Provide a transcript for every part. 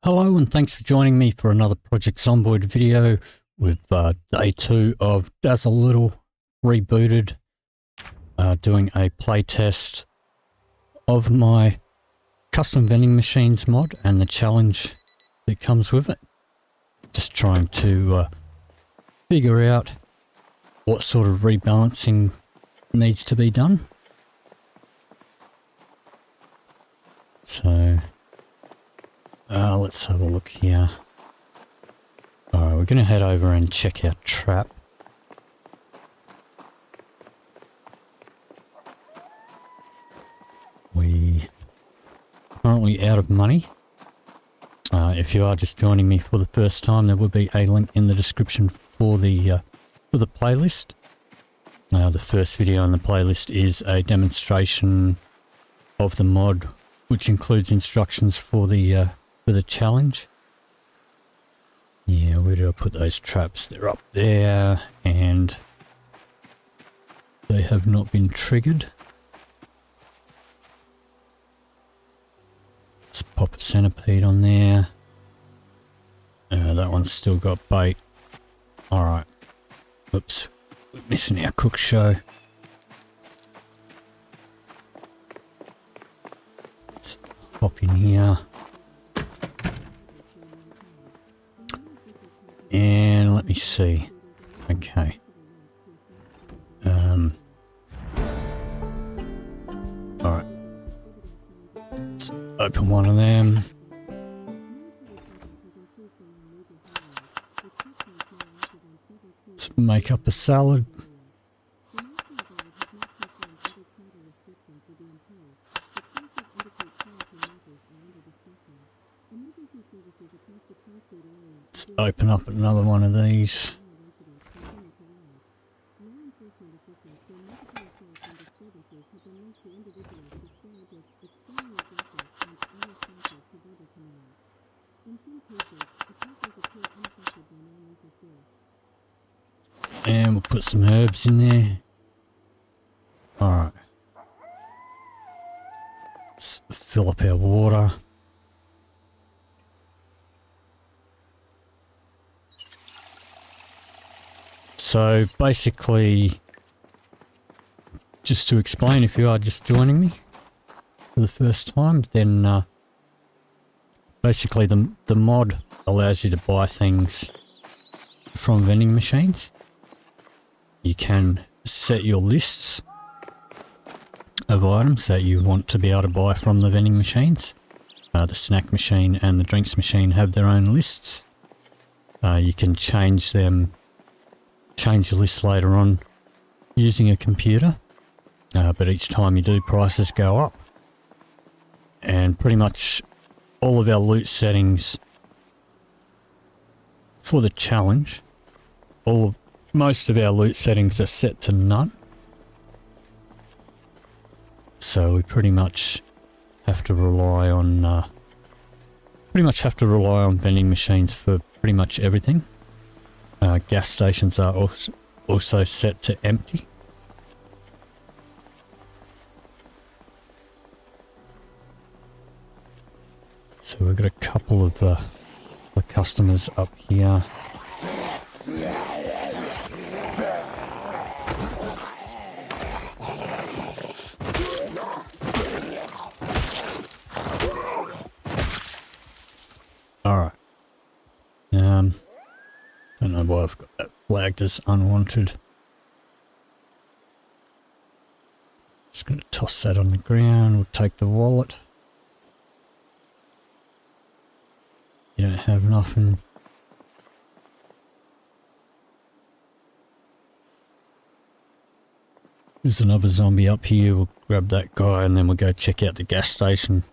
Hello and thanks for joining me for another Project Zomboid video with day 2 of Dazza Little rebooted, doing a playtest of my Custom Vending Machines mod and the challenge that comes with it. Just trying to figure out what sort of rebalancing needs to be done. So let's have a look here. Alright, we're going to head over and check our trap. We are currently out of money. If you are just joining me for the first time, there will be a link in the description for the playlist. The first video on the playlist is a demonstration of the mod, which includes instructions for the challenge. Yeah, where did I put those traps? They're up there, and they have not been triggered. Let's pop a centipede on there. That one's still got bait. Alright. Oops. We're missing our cook show. Let's hop in here. And let me see. Okay. Alright. Let's open one of them. Let's make up a salad. Let's open up another one of these. And we'll put some herbs in there. Alright. Let's fill up our water. So basically, just to explain, if you are just joining me for the first time, then basically the mod allows you to buy things from vending machines. You can set your lists of items that you want to be able to buy from the vending machines. The snack machine and the drinks machine have their own lists. You can change your list later on using a computer, but each time you do, prices go up. And pretty much all of our loot settings for the challenge, most of our loot settings are set to none. So we pretty much have to rely on vending machines for pretty much everything. Gas stations are also set to empty. So we've got a couple of the customers up here. Alright. Don't know why I've got that flagged as unwanted. Just going to toss that on the ground. We'll take the wallet. You don't have nothing. There's another zombie up here. We'll grab that guy and then we'll go check out the gas station.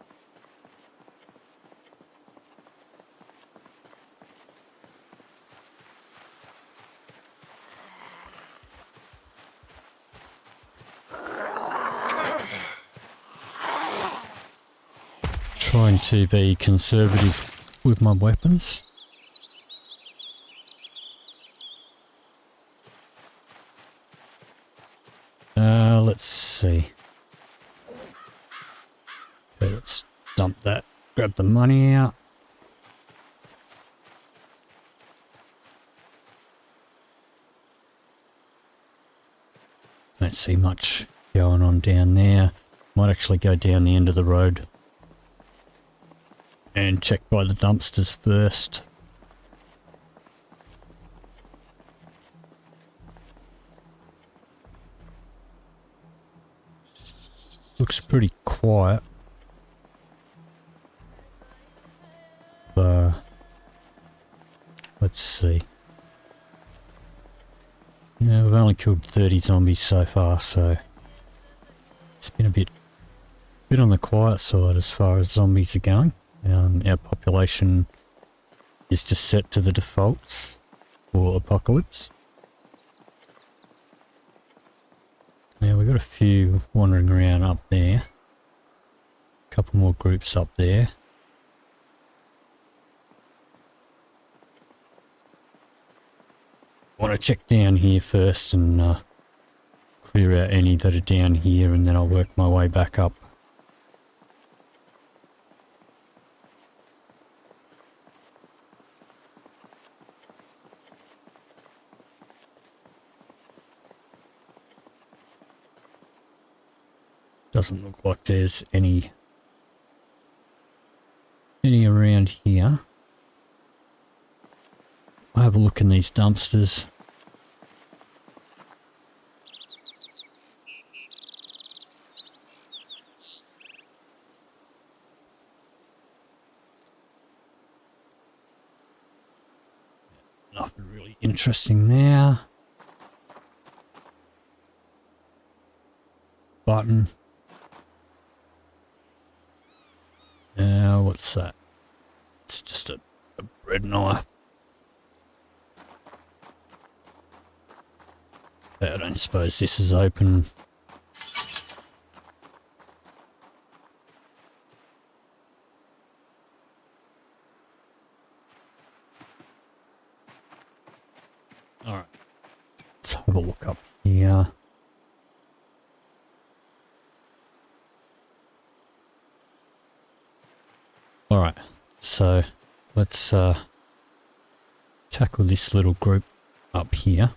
Trying to be conservative with my weapons. Let's see. Okay, let's dump that. Grab the money out. don't see much going on down there. Might actually go down the end of the road and check by the dumpsters first. Looks pretty quiet. Let's see. Yeah, we've only killed 30 zombies so far, so it's been a bit on the quiet side as far as zombies are going. Our population is just set to the defaults for apocalypse. Now we've got a few wandering around up there. A couple more groups up there. I want to check down here first and clear out any that are down here, and then I'll work my way back up. Doesn't look like there's any around here. I'll have a look in these dumpsters. Nothing really interesting there. Button. What's that? It's just a bread knife. I don't suppose this is open. Alright. Let's have a look up here. Alright, so let's tackle this little group up here.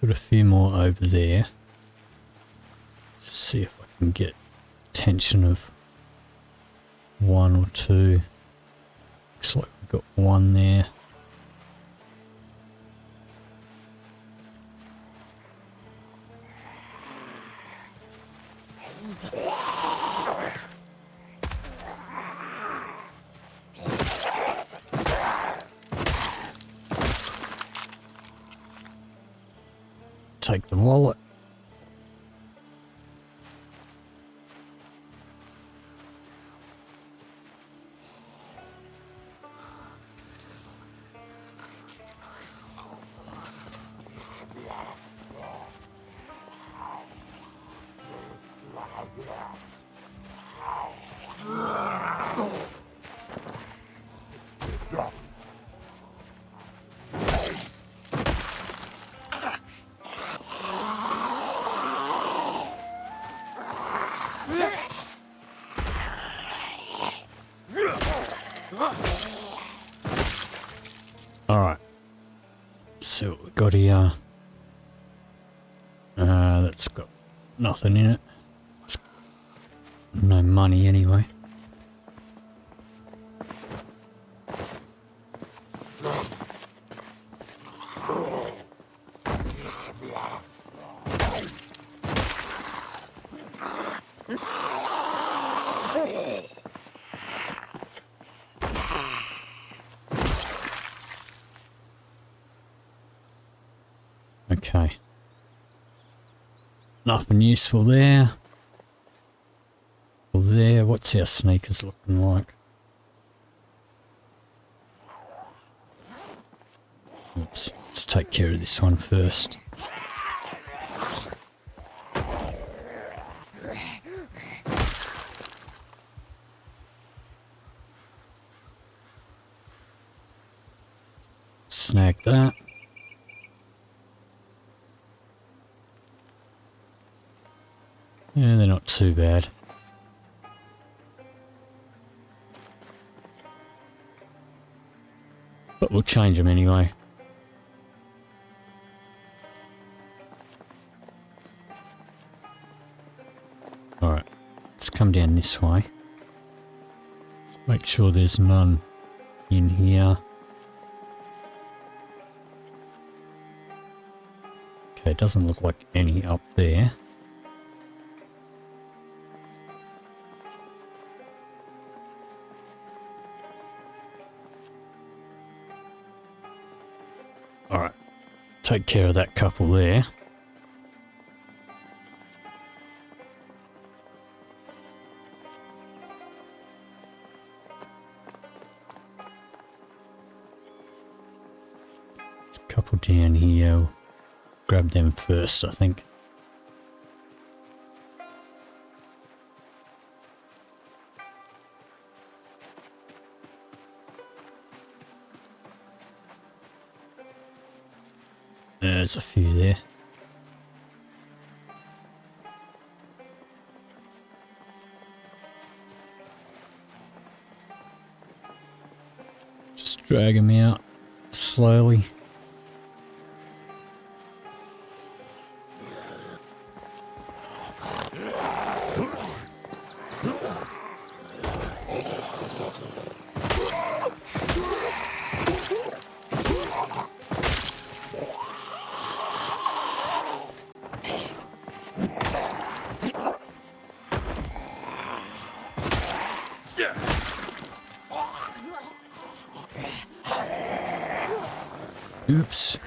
Put a few more over there. Let's see if I can get attention of one or two. Looks like we've got one there. Take the wallet. Alright. Let's see what we've got here. That's got nothing in it. It's no money anyway. Okay. Nothing useful there. Well, there. What's our sneakers looking like? Oops. Let's take care of this one first. Snag that. bad. But we'll change them anyway. Alright, let's come down this way. Let's make sure there's none in here. Okay, it doesn't look like any up there. Alright, take care of that couple there. There's a couple down here. We'll grab them first, I think. There's a few there. Just drag them out slowly. Oops.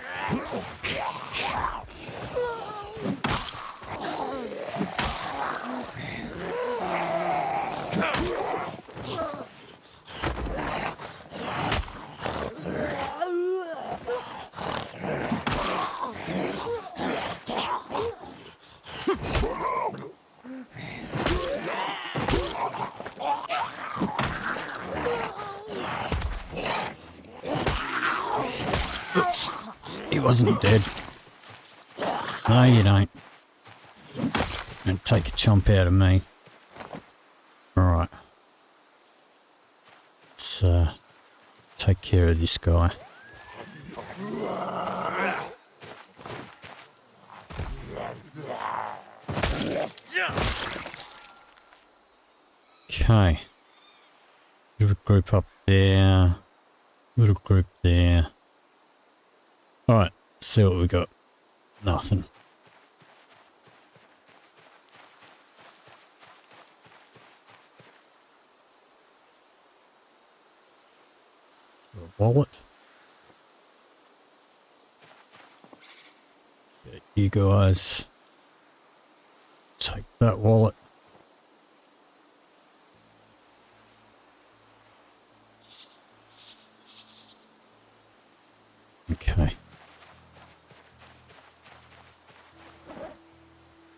Oops. He wasn't dead. No, you don't. Don't take a chomp out of me. Alright. Let's take care of this guy. Okay. Little group up there. Little group there. Alright, see what we got. Nothing. A wallet. Get you guys. Take that wallet. Okay.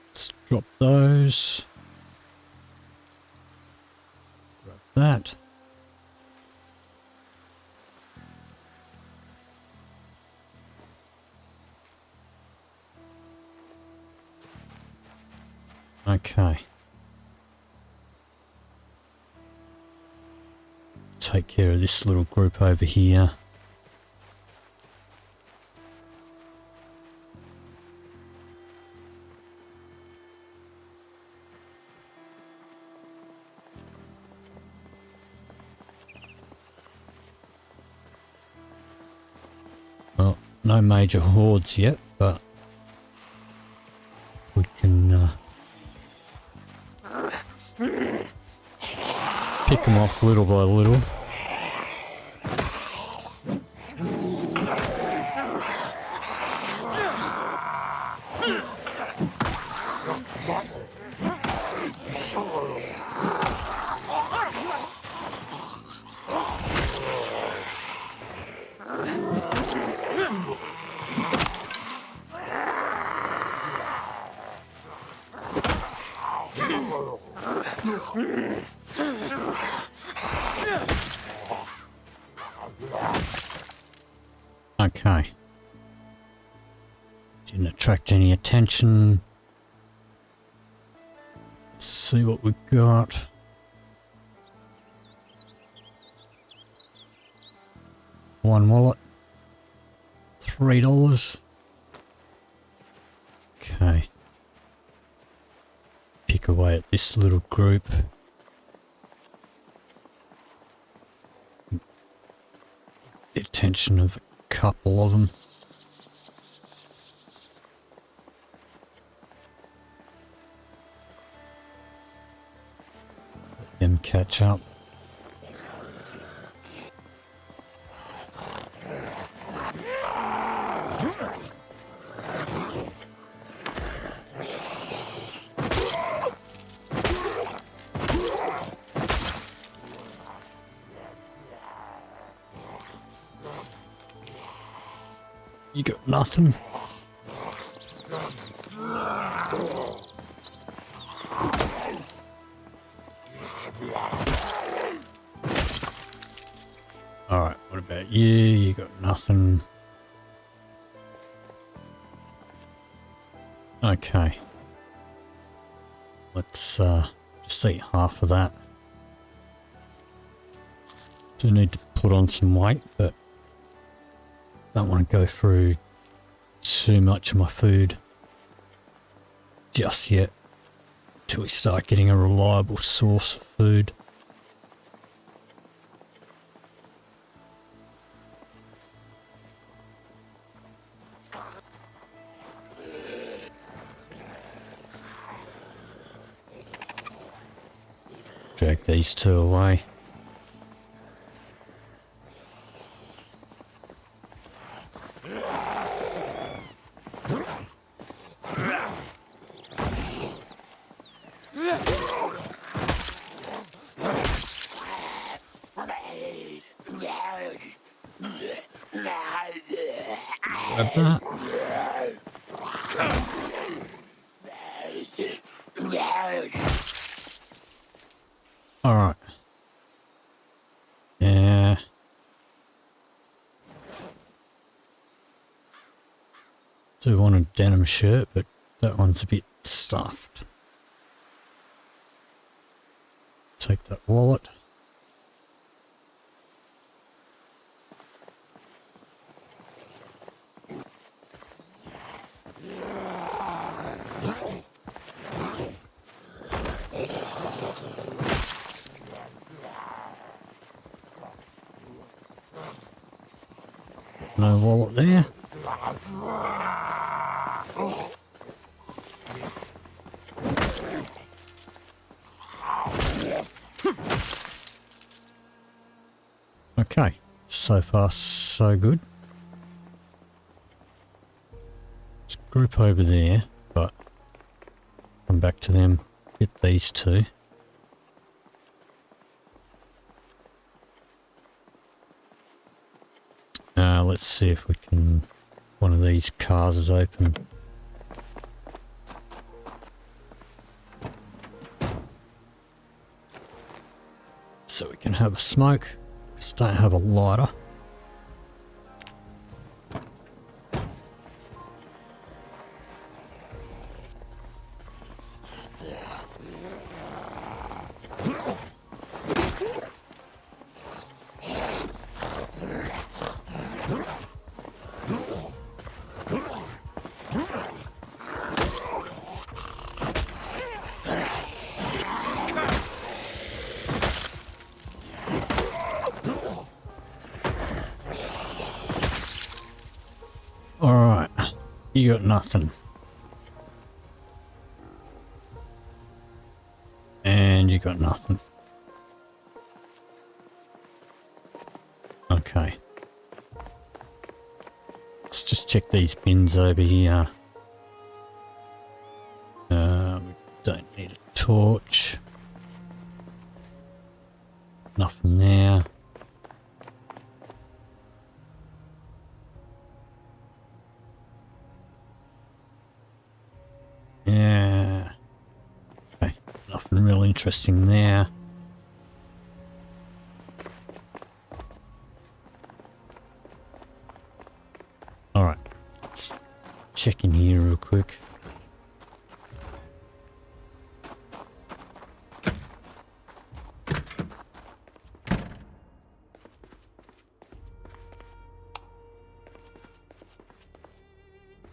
Let's drop those. Grab that. Okay. Take care of this little group over here. Well, no major hordes yet, but we can pick them off little by little. Okay. Didn't attract any attention. Let's see what we got. One wallet. $3. Okay. Pick away at this little group. The attention of a couple of them. Let them catch up. You got nothing. Alright, what about you? You got nothing. Okay. Let's just eat half of that. Do need to put on some weight, but don't want to go through too much of my food just yet till we start getting a reliable source of food. Drag these two away. Grab that. Alright. Yeah. Do want a denim shirt, but that one's a bit stuffed. Take that wallet. No wallet there. Okay, so far so good. Let's group over there, but come back to them, get these two. Let's see if we can, one of these cars is open. So we can have a smoke, just don't have a lighter. Alright, you got nothing. And you got nothing. Okay. Let's just check these bins over here. We don't need a torch. Nothing there. Yeah. Okay, nothing real interesting there. Alright, let's check in here real quick.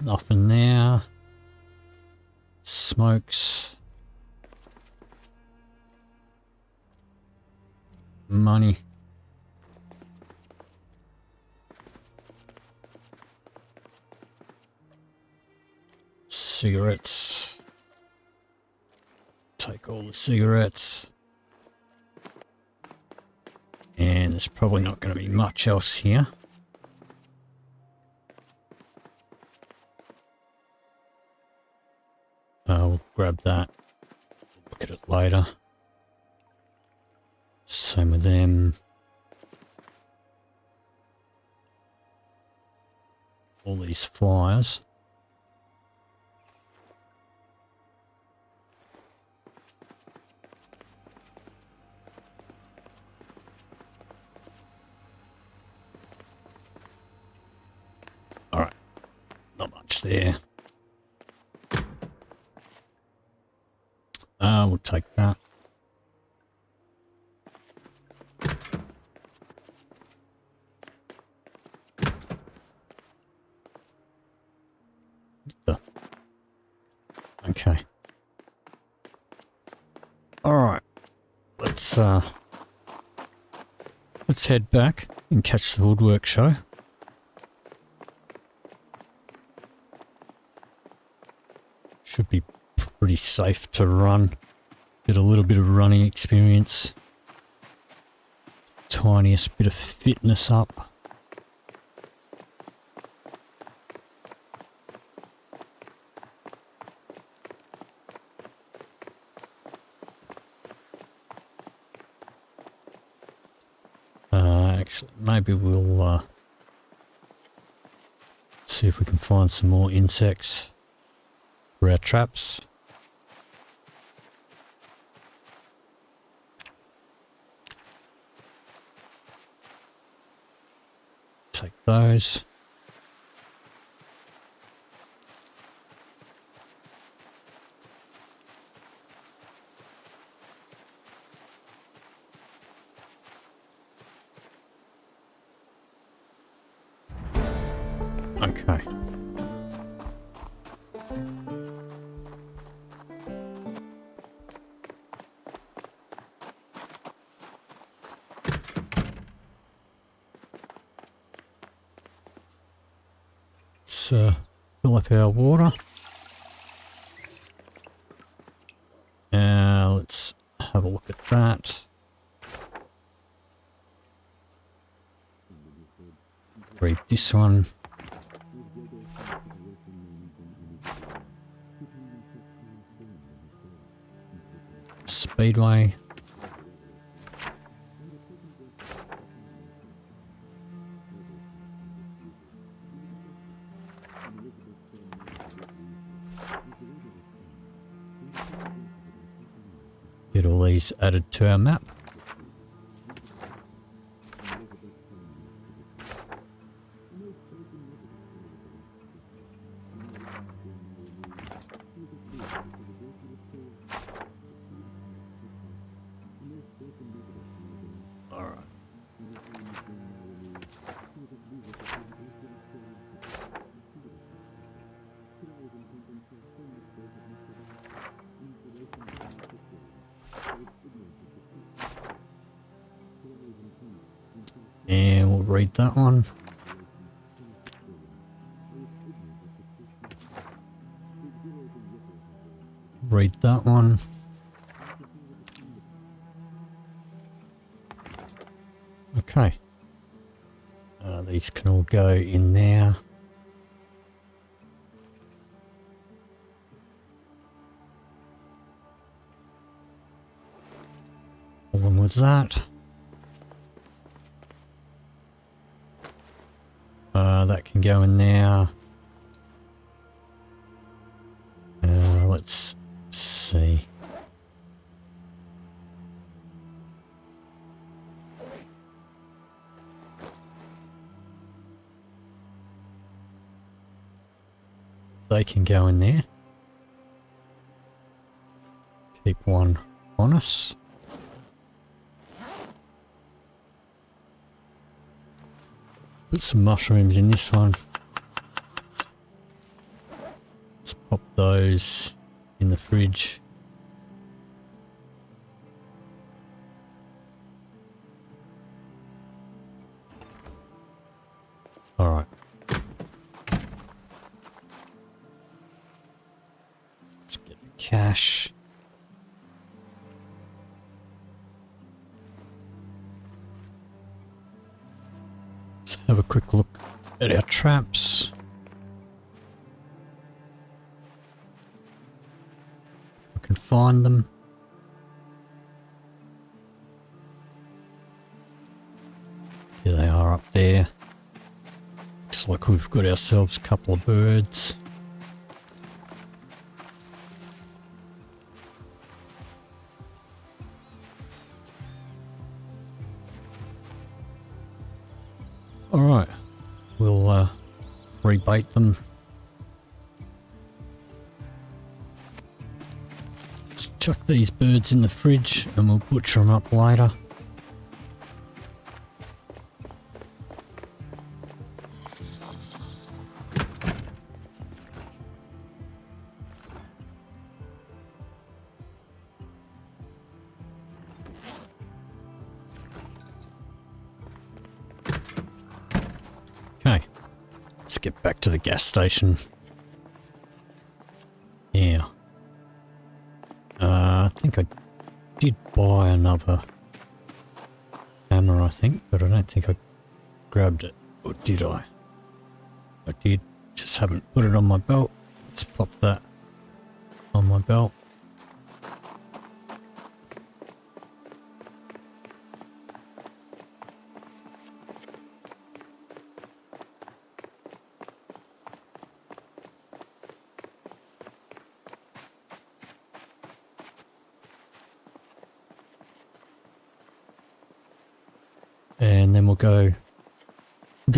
Nothing there. Smokes. Money. Cigarettes. Take all the cigarettes. And there's probably not going to be much else here. We'll grab that. Look at it later. Same with them. All these flyers. Alright. Not much there. We'll take that. Okay. Alright. Let's head back and catch the woodwork show. Should be pretty safe to run. Get a little bit of running experience. Tiniest bit of fitness up. Actually, maybe we'll see if we can find some more insects for our traps. Take those. Okay. Let's fill up our water. Let's have a look at that. Read this one. Speedway. Get all these added to our map. And we'll read that one. Read that one. Okay. These can all go in there. Along with that. That can go in there. Let's see. They can go in there. Keep one on us. Put some mushrooms in this one. those in the fridge. All right. Let's get the cash. Let's have a quick look at our traps. I can find them. Here they are up there. Looks like we've got ourselves a couple of birds. Alright, we'll rebait them. Let's chuck these birds in the fridge and we'll butcher them up later. Okay, let's get back to the gas station. Yeah. I think I did buy another hammer, I think, but I don't think I grabbed it. Or did I? I did, just haven't put it on my belt. Let's pop that on my belt. And then we'll go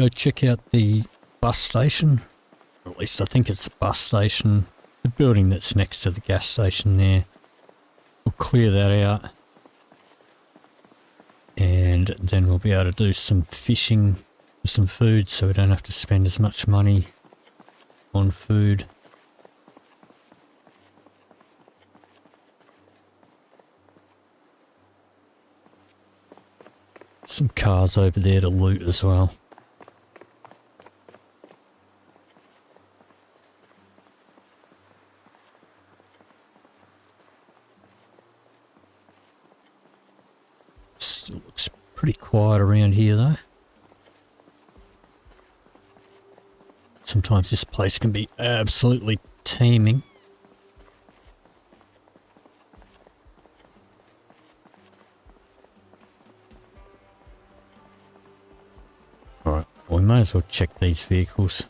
check out the bus station, or at least I think it's a bus station, the building that's next to the gas station there. We'll clear that out and then we'll be able to do some fishing for some food so we don't have to spend as much money on food. Some cars over there to loot as well. Still looks pretty quiet around here though. Sometimes this place can be absolutely teeming. Alright, well, we may as well check these vehicles.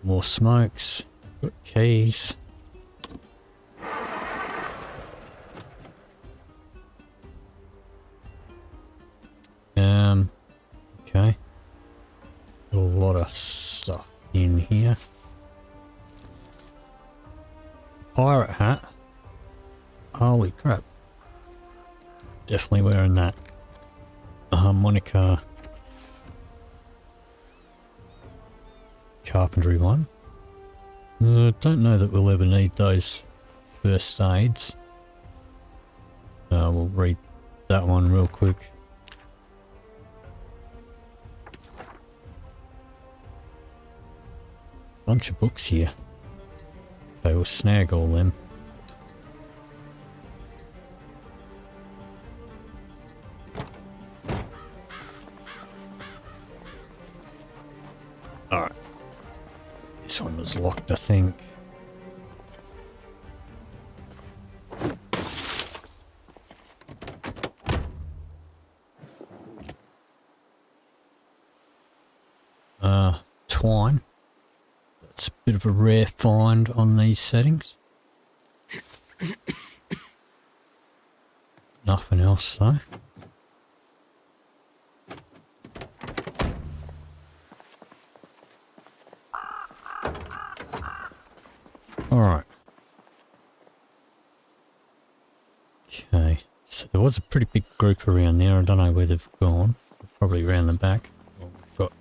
More smokes, got keys. Okay. Got a lot of stuff in here. Pirate hat. Holy crap. Definitely wearing that. A harmonica. Carpentry one. Don't know that we'll ever need those first aids. We'll read that one real quick. Bunch of books here. Okay, we'll snag all them. Alright. This one was locked, I think. Twine. That's a bit of a rare find on these settings. Nothing else though. Alright. was a pretty big group around there. I don't know where they've gone. Probably around the back. Well, we've got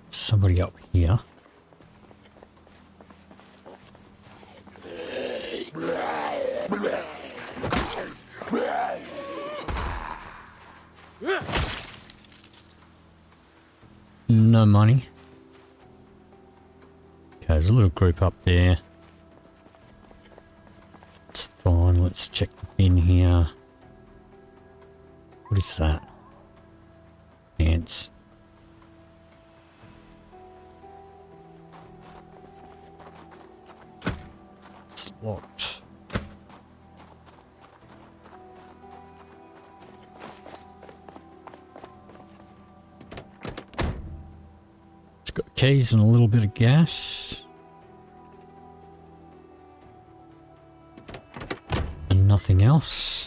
somebody up here. No money. Okay, there's a little group up there. It's fine. Let's check the bin here. What is that? Ants. It's locked. It's got keys and a little bit of gas. And nothing else.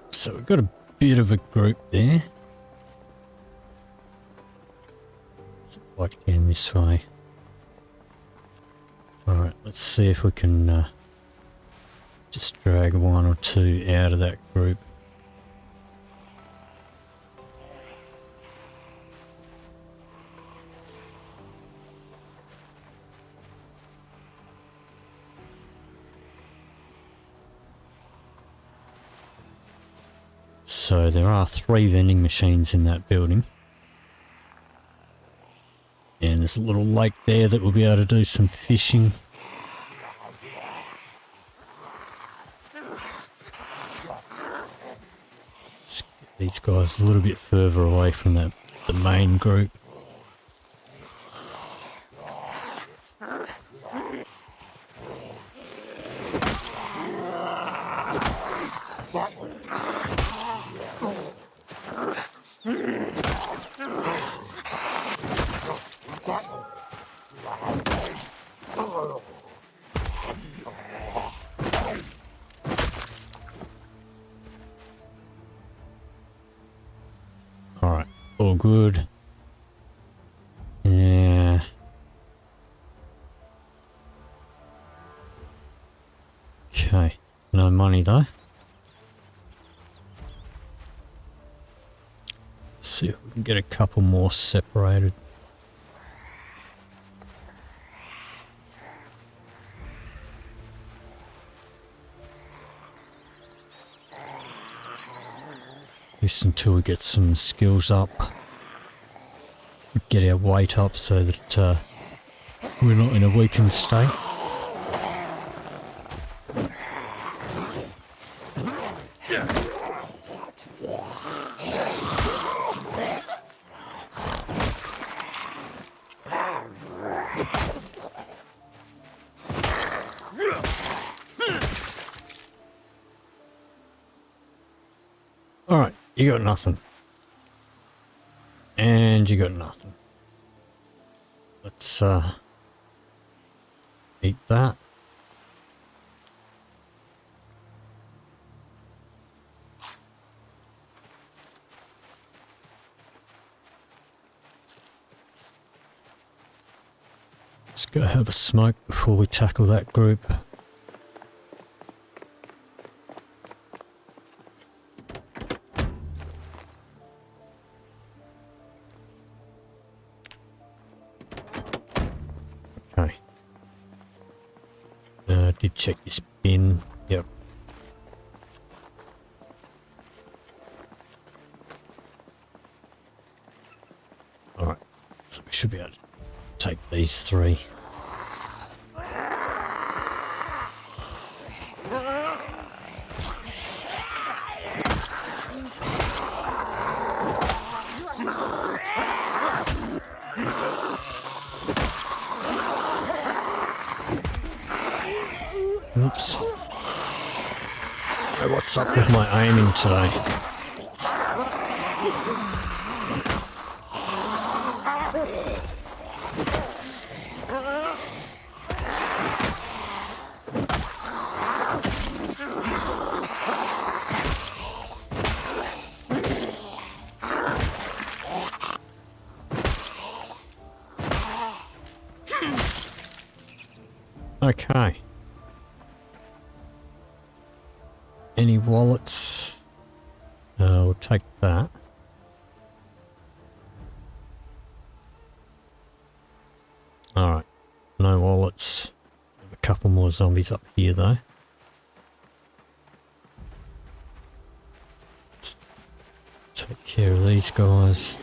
So we've got a bit of a group there. Let's walk down this way. Alright, let's see if we can just drag one or two out of that group. So there are 3 vending machines in that building. And there's a little lake there that we'll be able to do some fishing. Let's get these guys a little bit further away from the main group. Alright, all good. Yeah. Okay, no money though. Let's see if we can get a couple more separated. At least until we get some skills up. Get our weight up so that we're not in a weakened state. Alright, you got nothing. And you got nothing. Let's eat that. Let's go have a smoke before we tackle that group. Okay. Did check this bin. Yep. Alright. So we should be able to take these 3. Oops. Hey, what's up with my aiming today? Any wallets? We'll take that. Alright, no wallets. Have a couple more zombies up here though. Let's take care of these guys.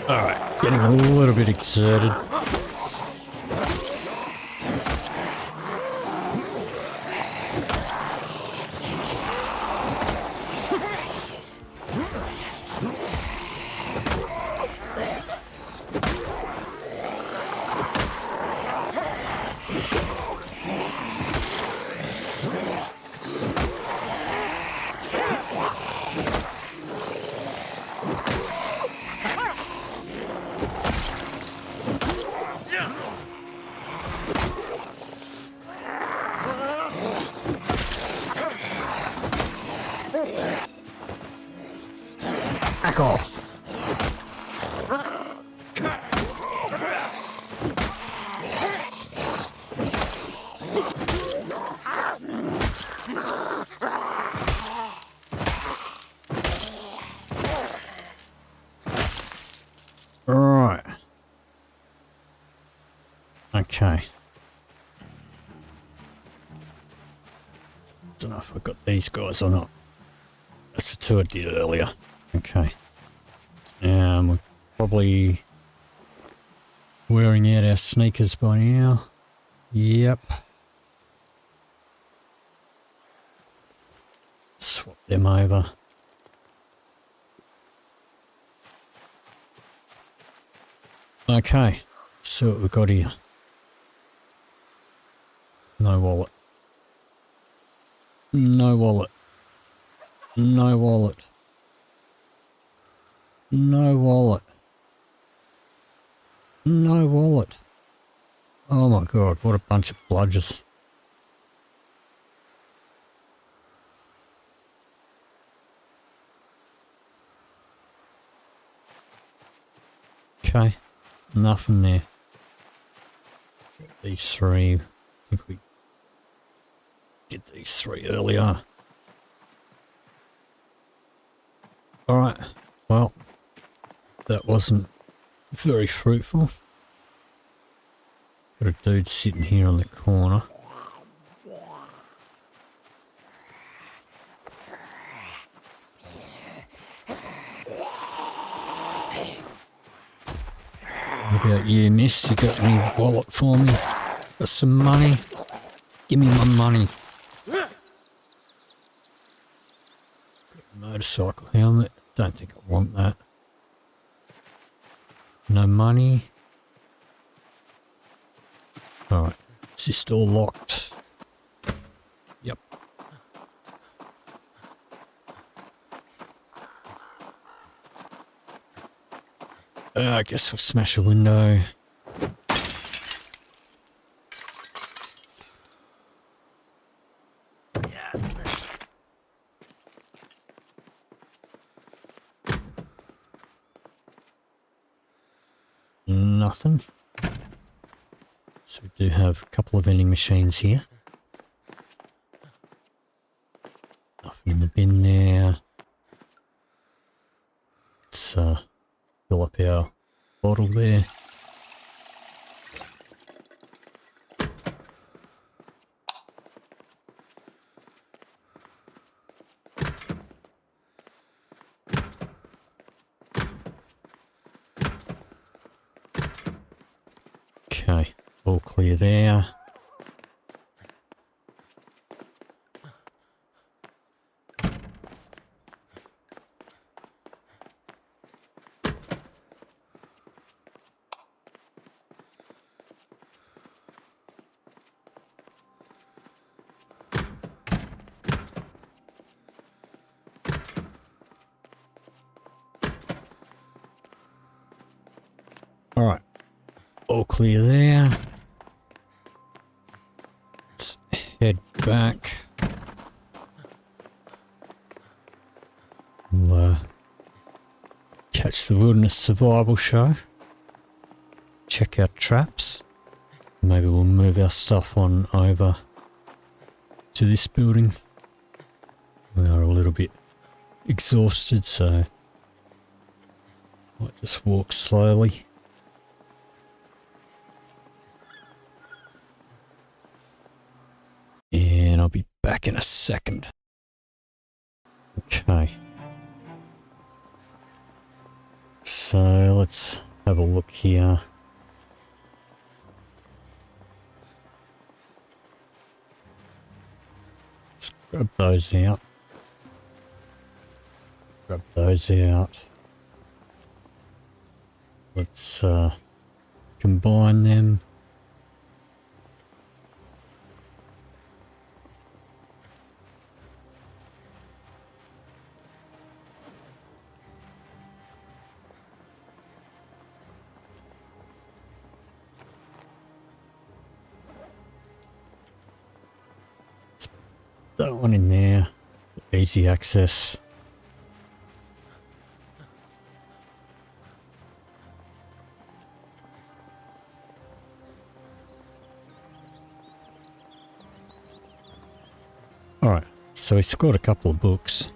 Alright, getting a little bit exerted. Back off. Right. Okay. Don't know if I got these guys or not. That's the two I did earlier. Okay. We're probably wearing out our sneakers by now. Yep. Swap them over. Okay. See what we've got here. No wallet. No wallet. No wallet. No wallet. No wallet. Oh my god, what a bunch of bludgers. Okay, nothing there. Got these three. I think we did these three earlier. Alright, well, that wasn't very fruitful. Got a dude sitting here on the corner. What about you, miss? You got any wallet for me? Got some money? Give me my money. Got a motorcycle helmet. Don't think I want that. No money. Alright, is this door locked? Yep. I guess we'll smash a window. Nothing. So we do have a couple of vending machines here. Nothing in the bin there. Let's fill up our bottle there. Okay, all clear there. All clear there. Let's head back. We'll catch the Wilderness Survival Show. Check out traps. Maybe we'll move our stuff on over to this building. We are a little bit exhausted, so might just walk slowly. And I'll be back in a second. Okay. So let's have a look here. Let's grab those out. Grab those out. Let's combine them. That one in there, easy access. Alright, so we scored a couple of books.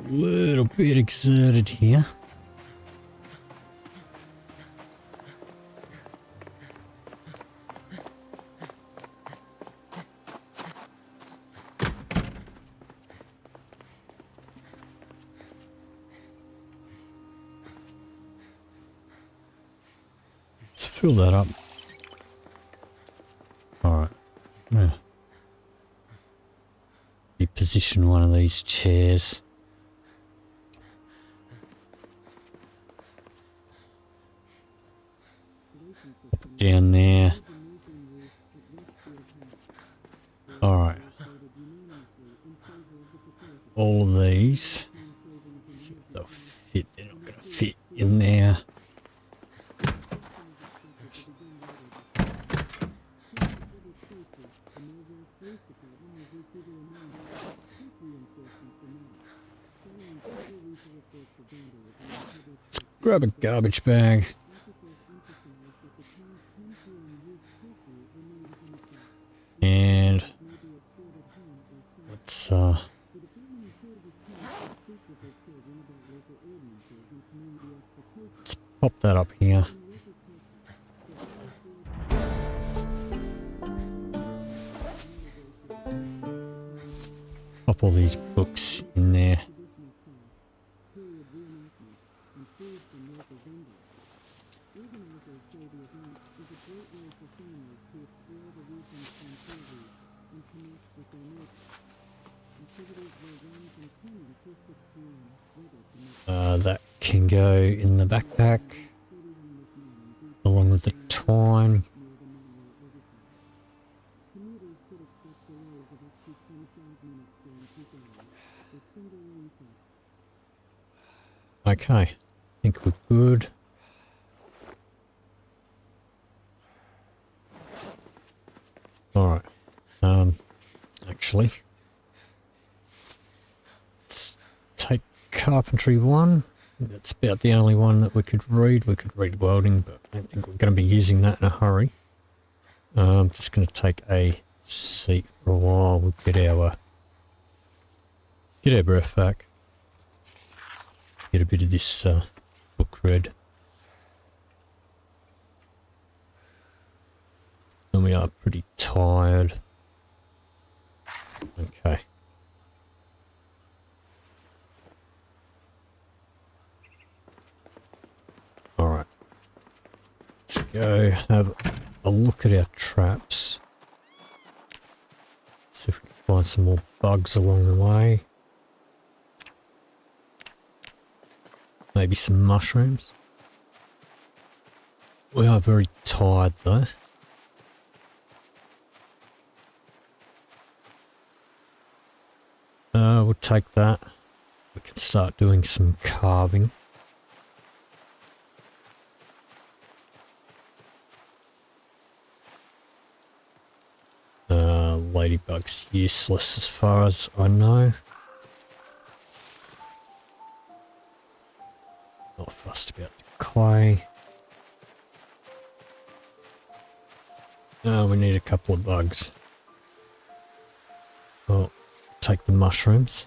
Little bit exerted here. Let's fill that up. Alright. Yeah. Reposition one of these chairs. Down there. Alright. All of these. See if they'll fit. They're not going to fit in there. Let's grab a garbage bag. And let's pop that up here. Pop all these books in there. That can go in the backpack along with the twine. Okay, I think we're good. Alright, actually, let's take carpentry 1. That's about the only one that we could read. We could read welding, but I don't think we're going to be using that in a hurry. I'm just going to take a seat for a while. We'll get our breath back. Get a bit of this book read. And we are pretty tired. Okay. Alright. Let's go have a look at our traps. See if we can find some more bugs along the way. Maybe some mushrooms. We are very tired though. We'll take that. We can start doing some carving. Ladybug's useless as far as I know. Not fussed about the clay. We need a couple of bugs. Well, take the mushrooms.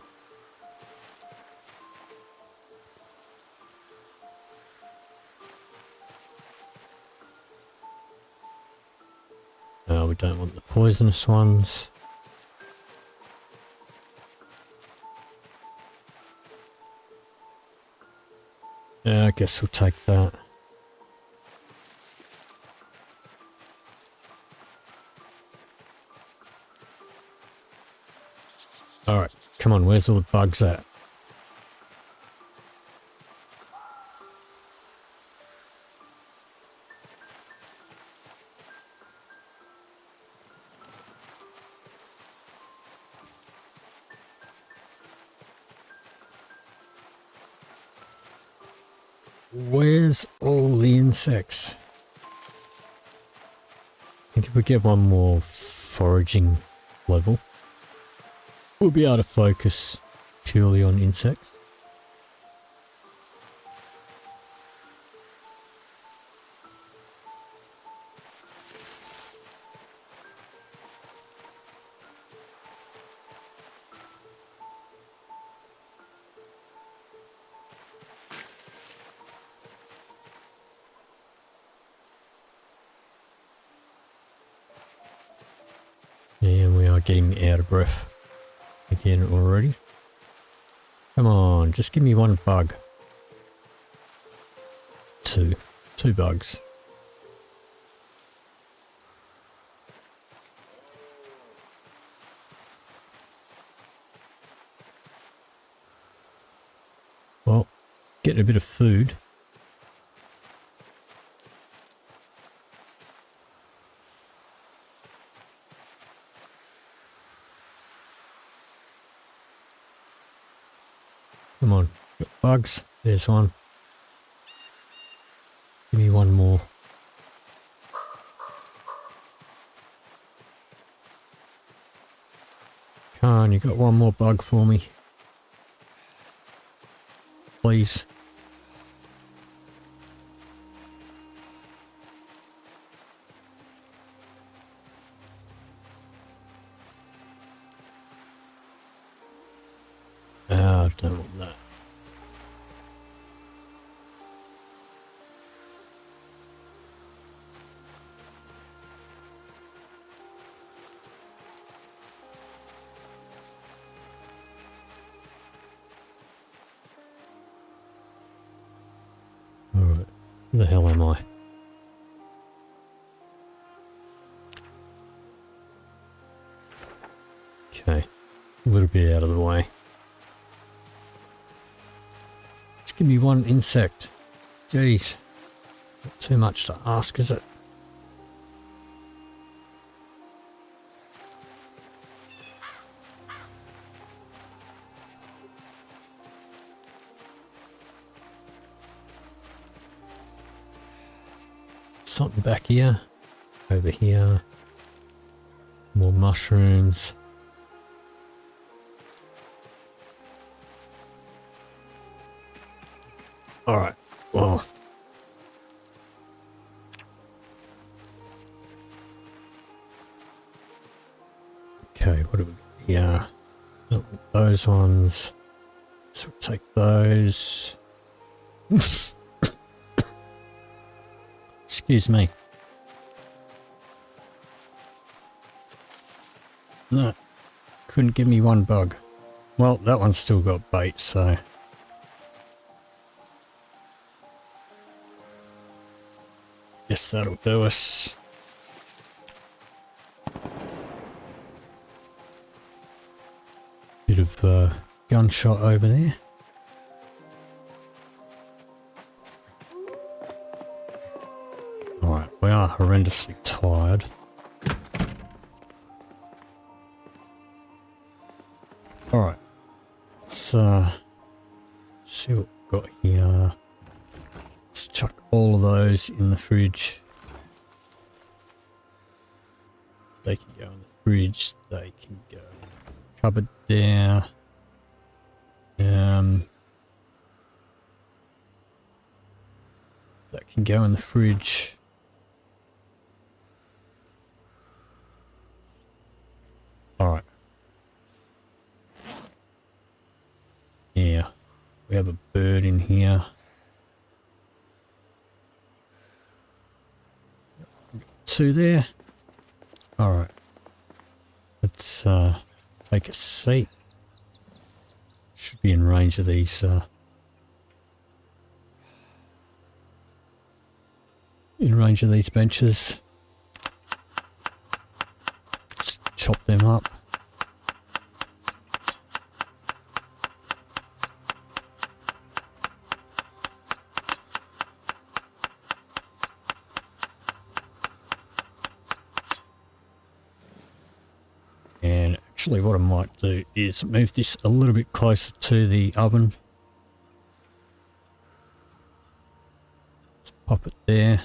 We don't want the poisonous ones. I guess we'll take that. Alright, come on, where's all the bugs at? Where's all the insects? I think if we get one more foraging level, we'll be able to focus purely on insects. And we are getting out of breath again already. Come on, just give me one bug. Two bugs. Well, getting a bit of food. Come on, got bugs. There's one. Give me one more. Come on, you got one more bug for me. Please. I don't want that. Alright, where the hell am I? Okay, a little bit out of the way. Just give me one insect. Jeez, not too much to ask, is it? Something back here, over here, more mushrooms. All right, well, okay, what do we got here? Not those ones, so we'll take those. Excuse me. No, couldn't give me one bug. Well, that one's still got bait, so. Guess that'll do us. Bit of gunshot over there. Alright, we are horrendously tired. Alright, see what we've got here. Let's chuck all of those in the fridge. They can go in the fridge. They can go in the cupboard there. That can go in the fridge. Alright. Yeah. We have a bird in here. Two there. Alright. Let's take a seat. Should be in range of these benches. Let's chop them up. And actually what I might do is move this a little bit closer to the oven. Let's pop it there.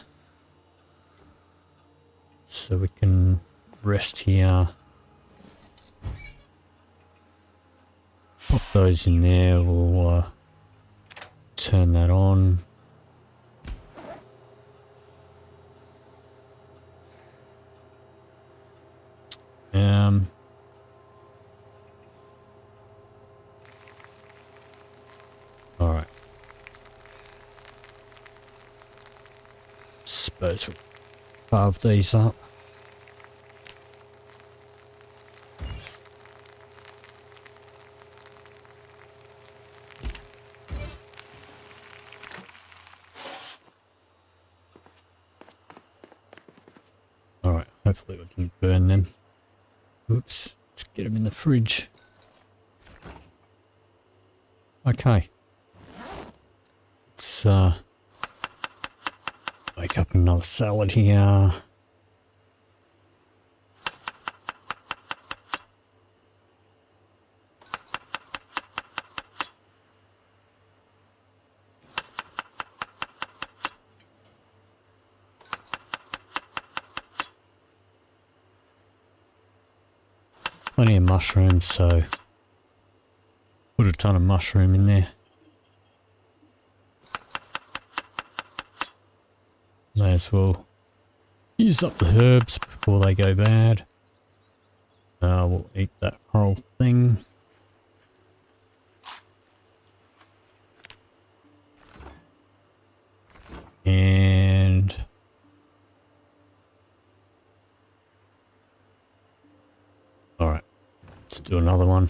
So we can rest here. Pop those in there. We'll turn that on. All right. Suppose we'll carve these up. Alright, hopefully we can burn them. Oops, let's get them in the fridge. Okay. Let's make up another salad here. Plenty of mushrooms, so put a ton of mushroom in there. May as well use up the herbs before they go bad. We'll eat that whole thing. And alright, let's do another one.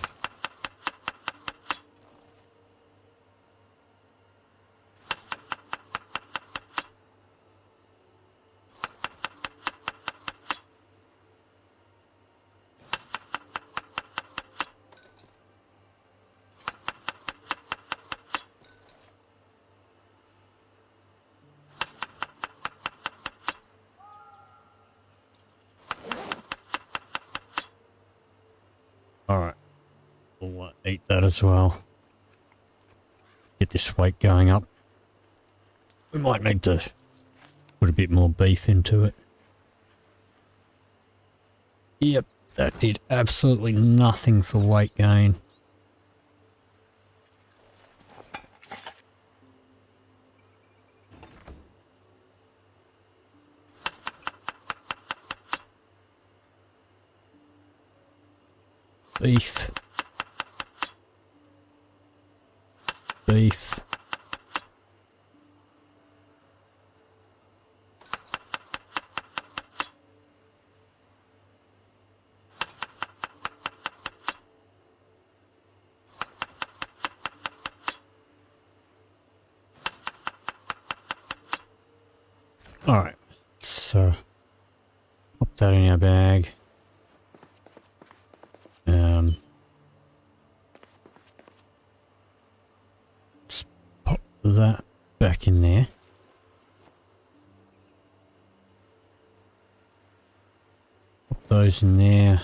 Alright, we'll eat that as well. Get this weight going up. We might need to put a bit more beef into it. Yep, that did absolutely nothing for weight gain. Beef. Beef. Alright, so pop that in our bag. Let's pop that back in there. Pop those in there.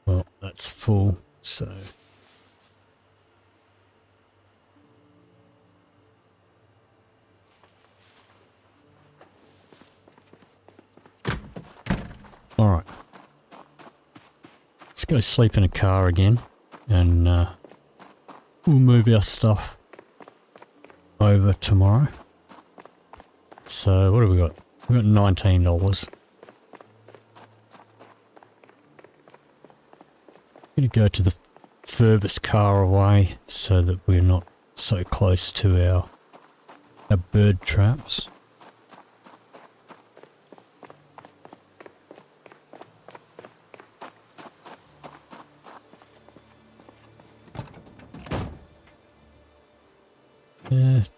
Well, that's full, so let's go sleep in a car again, and we'll move our stuff over tomorrow. So what have we got? We got $19. I'm going to go to the furthest car away so that we're not so close to our bird traps.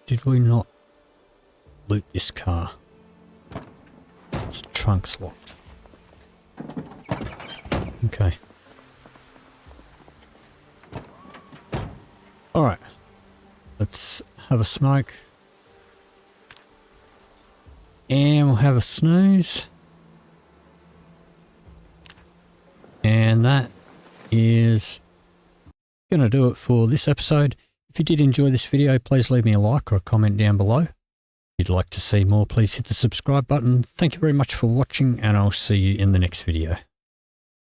Did we not loot this car? Its trunk's locked. Okay. Alright. Let's have a smoke. And we'll have a snooze. And that is going to do it for this episode. If you did enjoy this video, please leave me a like or a comment down below. If you'd like to see more, please hit the subscribe button. Thank you very much for watching, and I'll see you in the next video.